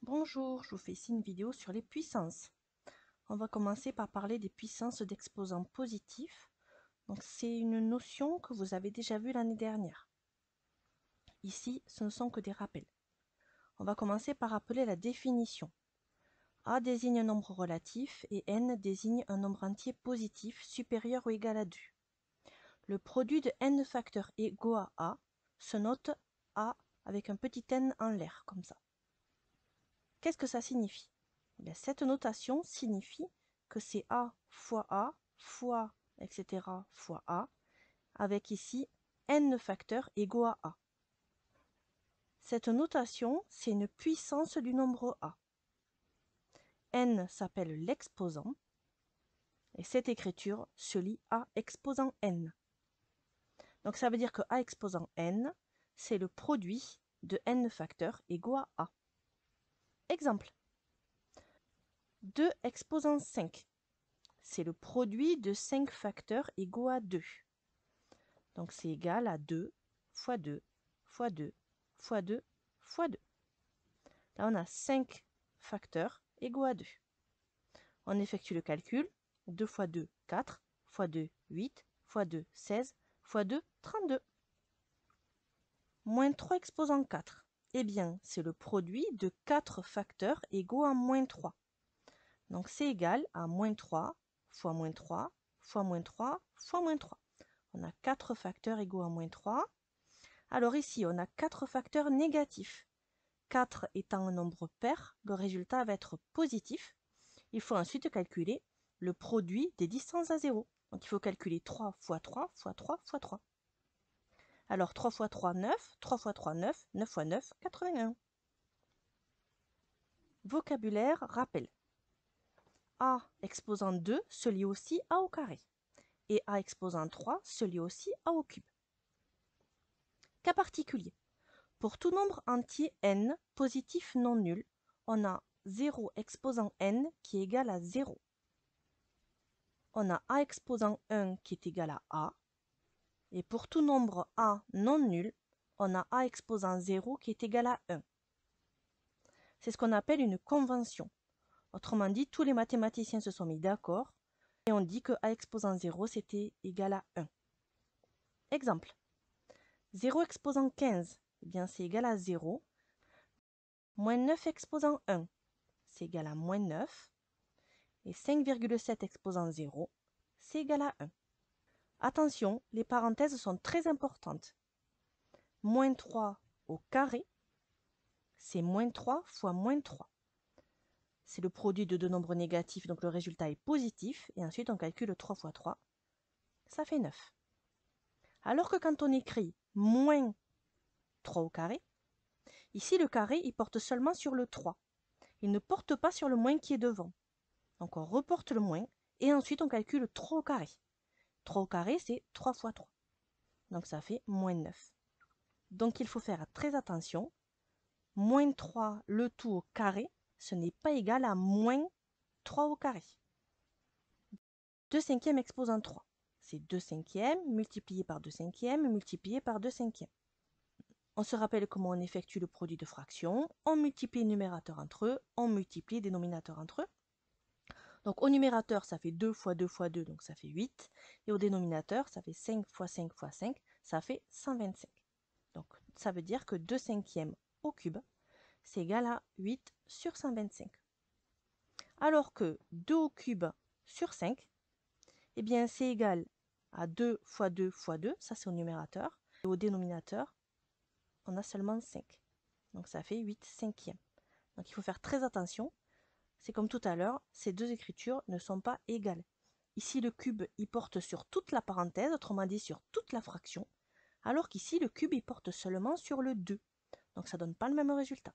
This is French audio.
Bonjour, je vous fais ici une vidéo sur les puissances. On va commencer par parler des puissances d'exposants positifs. Donc c'est une notion que vous avez déjà vue l'année dernière. Ici, ce ne sont que des rappels. On va commencer par rappeler la définition. A désigne un nombre relatif et n désigne un nombre entier positif supérieur ou égal à 2. Le produit de n facteurs égaux à A se note A avec un petit n en l'air, comme ça. Qu'est-ce que ça signifie? Cette notation signifie que c'est A fois, etc. fois A, avec ici n facteurs égaux à A. Cette notation, c'est une puissance du nombre A. N s'appelle l'exposant, et cette écriture se lit A exposant n. Donc ça veut dire que A exposant n, c'est le produit de n facteurs égaux à A. Exemple. 2 exposant 5. C'est le produit de 5 facteurs égaux à 2. Donc c'est égal à 2 fois 2 fois 2 fois 2 fois 2. Là on a 5 facteurs égaux à 2. On effectue le calcul. 2 fois 2, 4, fois 2, 8, fois 2, 16, fois 2, 32. Moins 3 exposant 4. Eh bien, c'est le produit de 4 facteurs égaux à moins 3. Donc c'est égal à moins 3 fois moins 3 fois moins 3 fois moins 3. On a 4 facteurs égaux à moins 3. Alors ici, on a 4 facteurs négatifs. 4 étant un nombre pair, le résultat va être positif. Il faut ensuite calculer le produit des distances à 0. Donc il faut calculer 3 fois 3 fois 3 fois 3. Alors 3 fois 3, 9. 3 fois 3, 9. 9 fois 9, 81. Vocabulaire, rappel. A exposant 2 se lie aussi à au carré. Et A exposant 3 se lie aussi à au cube. Cas particulier. Pour tout nombre entier n, positif non nul, on a 0 exposant n qui est égal à 0. On a A exposant 1 qui est égal à A. Et pour tout nombre A non nul, on a A exposant 0 qui est égal à 1. C'est ce qu'on appelle une convention. Autrement dit, tous les mathématiciens se sont mis d'accord et on dit que A exposant 0 c'était égal à 1. Exemple. 0 exposant 15, eh bien c'est égal à 0. Moins 9 exposant 1, c'est égal à moins 9. Et 5,7 exposant 0, c'est égal à 1. Attention, les parenthèses sont très importantes. Moins 3 au carré, c'est moins 3 fois moins 3. C'est le produit de deux nombres négatifs, donc le résultat est positif. Et ensuite, on calcule 3 fois 3, ça fait 9. Alors que quand on écrit moins 3 au carré, ici le carré, il porte seulement sur le 3. Il ne porte pas sur le moins qui est devant. Donc on reporte le moins et ensuite on calcule 3 au carré. 3 au carré, c'est 3 fois 3. Donc ça fait moins 9. Donc il faut faire très attention. Moins 3, le tout au carré, ce n'est pas égal à moins 3 au carré. 2 cinquièmes exposant 3. C'est 2 cinquièmes multiplié par 2 cinquièmes multiplié par 2 cinquièmes. On se rappelle comment on effectue le produit de fractions. On multiplie les numérateurs entre eux, on multiplie les dénominateurs entre eux. Donc au numérateur, ça fait 2 fois 2 fois 2, donc ça fait 8. Et au dénominateur, ça fait 5 fois 5 fois 5, ça fait 125. Donc ça veut dire que 2 cinquièmes au cube, c'est égal à 8 sur 125. Alors que 2 au cube sur 5, eh bien c'est égal à 2 fois 2 fois 2, ça c'est au numérateur. Et au dénominateur, on a seulement 5. Donc ça fait 8 cinquièmes. Donc il faut faire très attention. C'est comme tout à l'heure, ces deux écritures ne sont pas égales. Ici, le cube, il porte sur toute la parenthèse, autrement dit sur toute la fraction, alors qu'ici, le cube, il porte seulement sur le 2. Donc ça ne donne pas le même résultat.